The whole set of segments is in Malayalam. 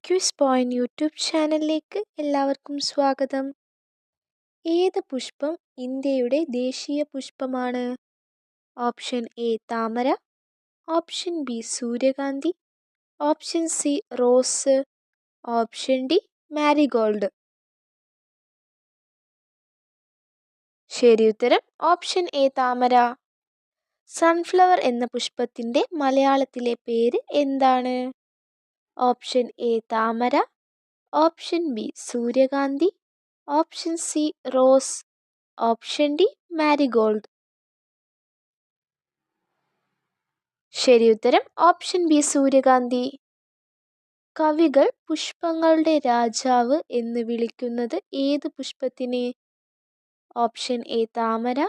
ക്വിസ് പോയിന്റ് യൂട്യൂബ് ചാനലിലേക്ക് എല്ലാവർക്കും സ്വാഗതം. ഏത് പുഷ്പം ഇന്ത്യയുടെ ദേശീയ പുഷ്പമാണ്? ഓപ്ഷൻ എ താമര, ഓപ്ഷൻ ബി സൂര്യകാന്തി, option C rose, option D marigold. ശരി ഉത്തരം ഓപ്ഷൻ എ താമര. സൺഫ്ലവർ എന്ന പുഷ്പത്തിന്റെ മലയാളത്തിലെ പേര് എന്താണ്? ഓപ്ഷൻ എ താമര, ഓപ്ഷൻ ബി സൂര്യകാന്തി, option C rose, option D marigold. ശരി ഉത്തരം ഓപ്ഷൻ ബി സൂര്യകാന്തി. കവികൾ പുഷ്പങ്ങളുടെ രാജാവ് എന്ന് വിളിക്കുന്നത് ഏത് പുഷ്പത്തിനെ? ഓപ്ഷൻ എ താമര,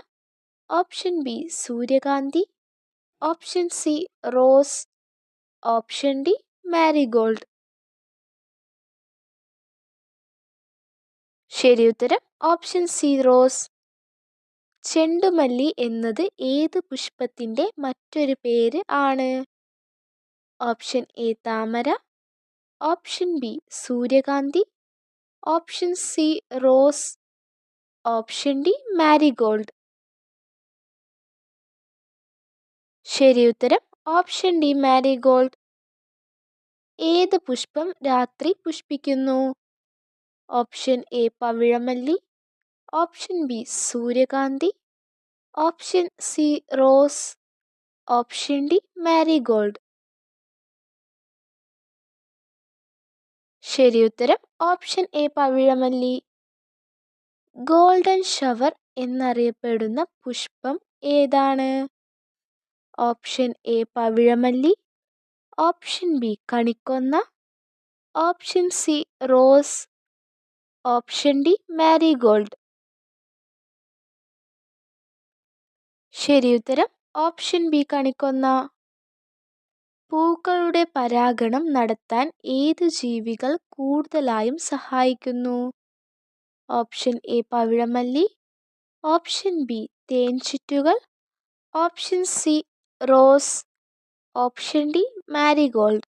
ഓപ്ഷൻ ബി സൂര്യകാന്തി, option C rose, option D marigold. ശരി ഉത്തരം ഓപ്ഷൻ സി റോസ്. ചെണ്ടുമല്ലി എന്നത് ഏത് പുഷ്പത്തിന്റെ മറ്റൊരു പേര് ആണ്? ഓപ്ഷൻ എ താമര, ഓപ്ഷൻ ബി സൂര്യകാന്തി, option C rose, option D marigold. ശരി ഉത്തരം ഓപ്ഷൻ ഡി മാരിഗോൾഡ്. ഏത് പുഷ്പം രാത്രി പുഷ്പിക്കുന്നു? ഓപ്ഷൻ എ പവിഴമല്ലി, ഓപ്ഷൻ ബി സൂര്യകാന്തി, option C rose, option D marigold. ശരി ഉത്തരം option A Pavizhamalli. Golden shower എന്നറിയപ്പെടുന്ന പുഷ്പം ഏതാണ്? ഓപ്ഷൻ എ പവിഴമല്ലി, ഓപ്ഷൻ ബി കണിക്കൊന്ന, option C rose, option D marigold. ശരി ഉത്തരം ഓപ്ഷൻ ബി കണിക്കൊന്ന. പൂക്കളുടെ പരാഗണം നടത്താൻ ഏത് ജീവികൾ കൂടുതലായും സഹായിക്കുന്നു? ഓപ്ഷൻ എ പവിഴമല്ലി, ഓപ്ഷൻ ബി തേൻചിറ്റുകൾ, option C rose, option D marigold.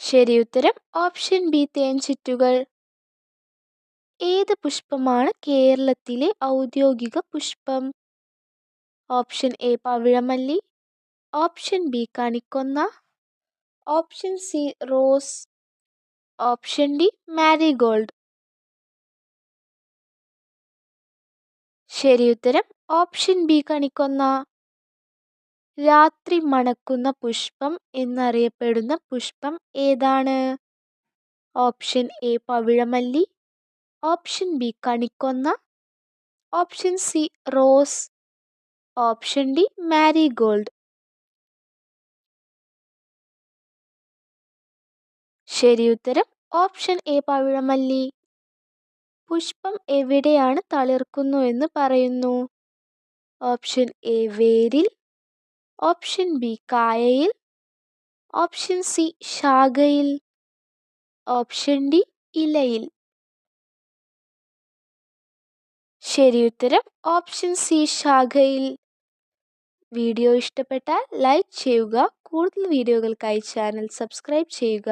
ശരി ഉത്തരം ഓപ്ഷൻ ബി തേൻചിറ്റുകൾ. ഏത് പുഷ്പമാണ് കേരളത്തിലെ ഔദ്യോഗിക പുഷ്പം? ഓപ്ഷൻ എ പവിഴമല്ലി, ഓപ്ഷൻ ബി കണിക്കൊന്ന, option C rose, option D marigold. ശരി ഉത്തരം ഓപ്ഷൻ ബി കണിക്കൊന്ന. രാത്രി മണക്കുന്ന പുഷ്പം എന്നറിയപ്പെടുന്ന പുഷ്പം ഏതാണ്? ഓപ്ഷൻ എ പവിഴമല്ലി, ഓപ്ഷൻ ബി കണിക്കൊന്ന, option C rose, option D marigold. ശരി ഉത്തരം ഓപ്ഷൻ എ പവിഴമല്ലി. പുഷ്പം എവിടെയാണ് തളിർക്കുന്നു എന്ന് പറയുന്നു? ഓപ്ഷൻ എ വേരിൽ, ഓപ്ഷൻ ബി കായയിൽ, ഓപ്ഷൻ സി ശാഖയിൽ, ഓപ്ഷൻ ഡി ഇലയിൽ. ശരി ഉത്തരം ഓപ്ഷൻ സി ശാഖയിൽ. വീഡിയോ ഇഷ്ടപ്പെട്ടാൽ ലൈക്ക് ചെയ്യുക. കൂടുതൽ വീഡിയോകൾക്കായി ചാനൽ സബ്സ്ക്രൈബ് ചെയ്യുക.